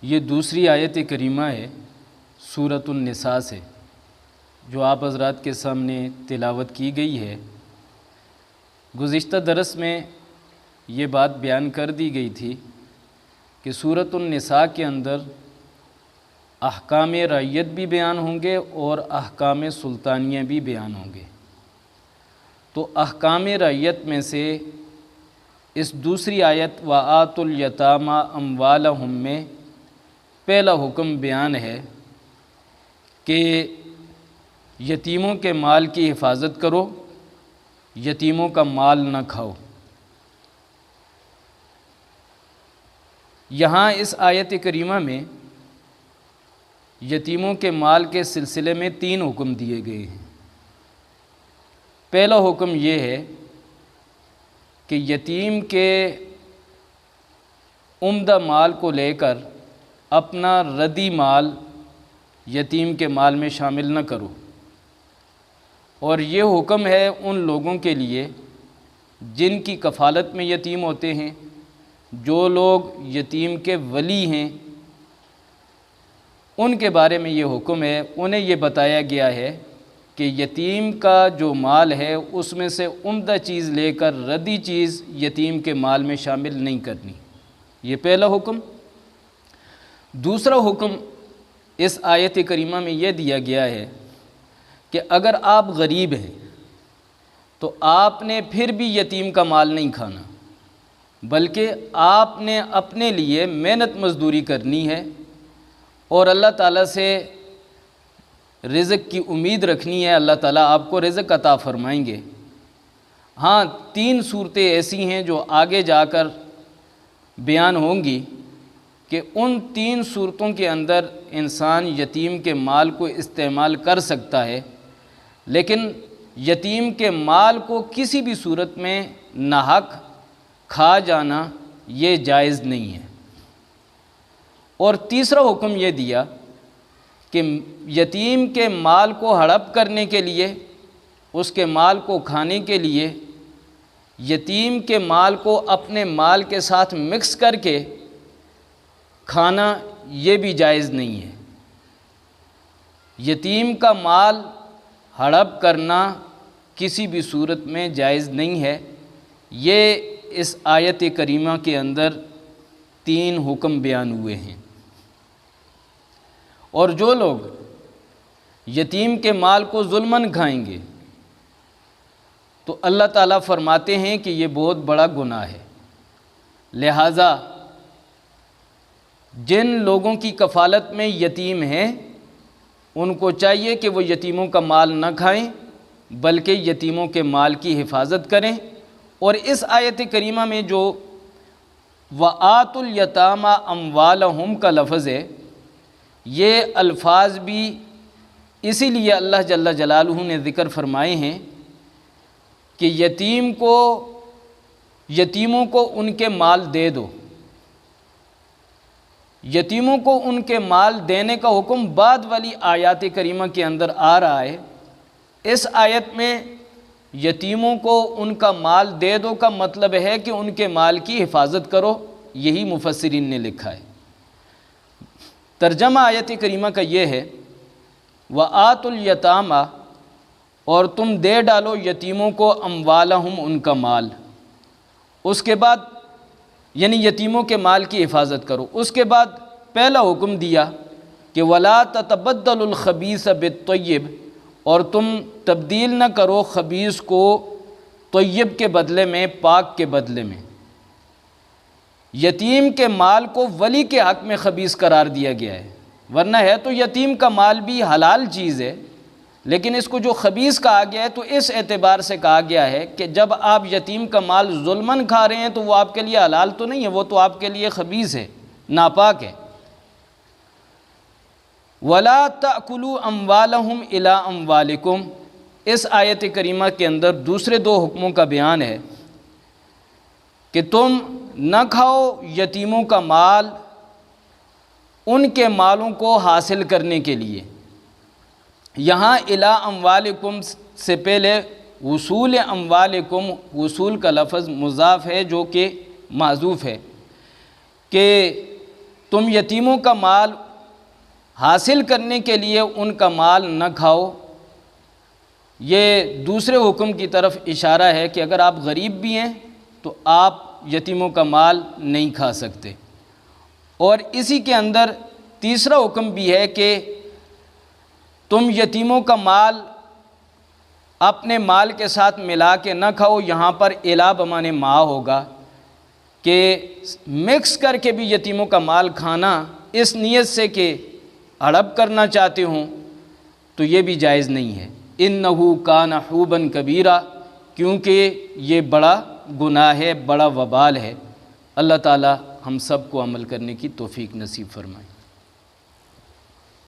یہ دوسری آیت کریمہ ہے سورۃ النساء سے، جو آپ حضرات کے سامنے تلاوت کی گئی ہے۔ گزشتہ درس میں یہ بات بیان کر دی گئی تھی کہ سورۃ النساء کے اندر احکام رعیت بھی بیان ہوں گے اور احکام سلطانیہ بھی بیان ہوں گے۔ تو احکام رعیت میں سے اس دوسری آیت وَآتُوا الْيَتَامَىٰ أَمْوَالَهُم میں پہلا حکم بیان ہے کہ یتیموں کے مال کی حفاظت کرو، یتیموں کا مال نہ کھاؤ۔ یہاں اس آیت کریمہ میں یتیموں کے مال کے سلسلے میں 3 حکم دیے گئے ہیں۔ پہلا حکم یہ ہے کہ یتیم کے عمدہ مال کو لے کر اپنا ردی مال یتیم کے مال میں شامل نہ کرو، اور یہ حکم ہے ان لوگوں کے لیے جن کی کفالت میں یتیم ہوتے ہیں، جو لوگ یتیم کے ولی ہیں ان کے بارے میں یہ حکم ہے۔ انہیں یہ بتایا گیا ہے کہ یتیم کا جو مال ہے اس میں سے عمدہ چیز لے کر ردی چیز یتیم کے مال میں شامل نہیں کرنی، یہ پہلا حکم۔ دوسرا حکم اس آیت کریمہ میں یہ دیا گیا ہے کہ اگر آپ غریب ہیں تو آپ نے پھر بھی یتیم کا مال نہیں کھانا، بلکہ آپ نے اپنے لیے محنت مزدوری کرنی ہے اور اللہ تعالیٰ سے رزق کی امید رکھنی ہے۔ اللہ تعالیٰ آپ کو رزق عطا فرمائیں گے۔ ہاں، 3 صورتیں ایسی ہیں جو آگے جا کر بیان ہوں گی کہ ان 3 صورتوں کے اندر انسان یتیم کے مال کو استعمال کر سکتا ہے، لیکن یتیم کے مال کو کسی بھی صورت میں ناحق کھا جانا یہ جائز نہیں ہے۔ اور تیسرا حکم یہ دیا کہ یتیم کے مال کو ہڑپ کرنے کے لیے، اس کے مال کو کھانے کے لیے، یتیم کے مال کو اپنے مال کے ساتھ مکس کر کے کھانا یہ بھی جائز نہیں ہے۔ یتیم کا مال ہڑپ کرنا کسی بھی صورت میں جائز نہیں ہے۔ یہ اس آیت کریمہ کے اندر 3 حکم بیان ہوئے ہیں۔ اور جو لوگ یتیم کے مال کو ظلماً کھائیں گے تو اللہ تعالیٰ فرماتے ہیں کہ یہ بہت بڑا گناہ ہے۔ لہٰذا جن لوگوں کی کفالت میں یتیم ہیں ان کو چاہیے کہ وہ یتیموں کا مال نہ کھائیں، بلکہ یتیموں کے مال کی حفاظت کریں۔ اور اس آیت کریمہ میں جو وَآتُوا الْيَتَامَىٰ أَمْوَالَهُم کا لفظ ہے، یہ الفاظ بھی اسی لیے اللہ جل جلالہ نے ذکر فرمائے ہیں کہ یتیموں کو ان کے مال دے دو۔ یتیموں کو ان کے مال دینے کا حکم بعد والی آیات کریمہ کے اندر آ رہا ہے۔ اس آیت میں یتیموں کو ان کا مال دے دو کا مطلب ہے کہ ان کے مال کی حفاظت کرو، یہی مفسرین نے لکھا ہے۔ ترجمہ آیت کریمہ کا یہ ہے وَآتُوا الْيَتَامَىٰ، اور تم دے ڈالو یتیموں کو اموالہم ان کا مال۔ اس کے بعد یعنی یتیموں کے مال کی حفاظت کرو۔ اس کے بعد پہلا حکم دیا کہ وَلَا تَتَبَدَّلُوا الْخَبِيثَ بِالطَّيِّبِ، اور تم تبدیل نہ کرو خبیث کو طیب کے بدلے میں، پاک کے بدلے میں۔ یتیم کے مال کو ولی کے حق میں خبیث قرار دیا گیا ہے، ورنہ ہے تو یتیم کا مال بھی حلال چیز ہے، لیکن اس کو جو خبیث کہا گیا ہے تو اس اعتبار سے کہا گیا ہے کہ جب آپ یتیم کا مال ظلماً کھا رہے ہیں تو وہ آپ کے لیے حلال تو نہیں ہے، وہ تو آپ کے لیے خبیث ہے، ناپاک ہے۔ وَلَا تَأْكُلُوا أَمْوَالَهُمْ إِلَىٰ أَمْوَالِكُمْ، اس آیت کریمہ کے اندر دوسرے 2 حکموں کا بیان ہے کہ تم نہ کھاؤ یتیموں کا مال ان کے مالوں کو حاصل کرنے کے لیے۔ یہاں اِلیٰ أَمْوَالِكُمْ سے پہلے وصول اموالکم، وصول کا لفظ مضاف ہے جو کہ معذوف ہے، کہ تم یتیموں کا مال حاصل کرنے کے لیے ان کا مال نہ کھاؤ، یہ دوسرے حکم کی طرف اشارہ ہے کہ اگر آپ غریب بھی ہیں تو آپ یتیموں کا مال نہیں کھا سکتے۔ اور اسی کے اندر تیسرا حکم بھی ہے کہ تم یتیموں کا مال اپنے مال کے ساتھ ملا کے نہ کھاؤ۔ یہاں پر الا بمانے ما ہوگا کہ مکس کر کے بھی یتیموں کا مال کھانا اس نیت سے کہ ہڑپ کرنا چاہتے ہوں تو یہ بھی جائز نہیں ہے۔ انہو کان حوبا کبیرہ، کیونکہ یہ بڑا گناہ ہے، بڑا وبال ہے۔ اللہ تعالی ہم سب کو عمل کرنے کی توفیق نصیب فرمائے۔